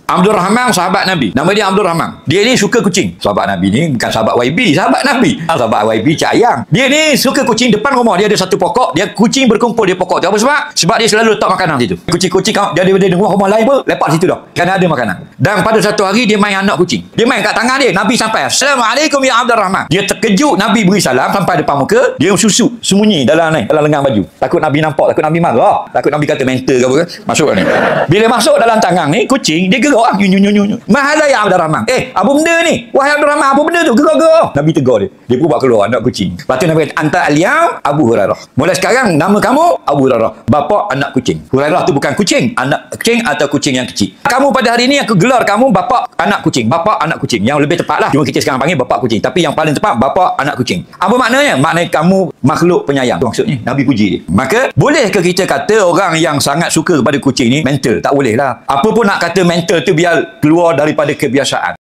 Abdul Rahman sahabat Nabi. Nama dia Abdul Rahman. Dia ni suka kucing. Sahabat Nabi ni bukan sahabat YB, sahabat Nabi. Sahabat YB cak ayang. Dia ni suka kucing. Depan rumah dia ada satu pokok. Dia kucing berkumpul di pokok tu. Apa sebab? Sebab dia selalu letak makanan situ. Kucing-kucing dia ada rumah lain pun lepak situ dah. Kerana ada makanan. Dan pada satu hari dia main anak kucing. Dia main kat tangan dia. Nabi sampai. Assalamualaikum ya Abdul Rahman. Dia terkejut. Nabi beri salam sampai depan muka. Dia susu sembunyi dalam lengan baju. Takut Nabi nampak. Takut Nabi marah. Takut Nabi kata mental ke apa. Masuk ni. Bila masuk dalam tangan ni kucing dia gerak. Mahala ya Abdul Rahman. Apa benda ni? Wahai Abdul Rahman, apa benda tu? Gerak-gerak. Nabi tegur dia. Dia pun buat keluar anak kucing. Lepas tu Nabi kata, anta al-yam Abu Hurairah. Mulai sekarang nama kamu Abu Hurairah. Bapa anak kucing. Hurairah tu bukan kucing. Anak kucing atau kucing yang kecil. Kamu pada hari ni aku gelar kamu bapa anak kucing. Bapa anak kucing. Yang lebih tepat lah. Cuma kita sekarang panggil bapa kucing. Tapi yang paling tepat bapa anak kucing. Apa maknanya? Maknanya kamu makhluk penyayang. Itu maksudnya. Nabi puji dia. Maka bolehkah kita kata orang yang sangat suka kepada kucing ni mental? Tak boleh lah. Apa pun nak kata mental tu biar keluar daripada kebiasaan.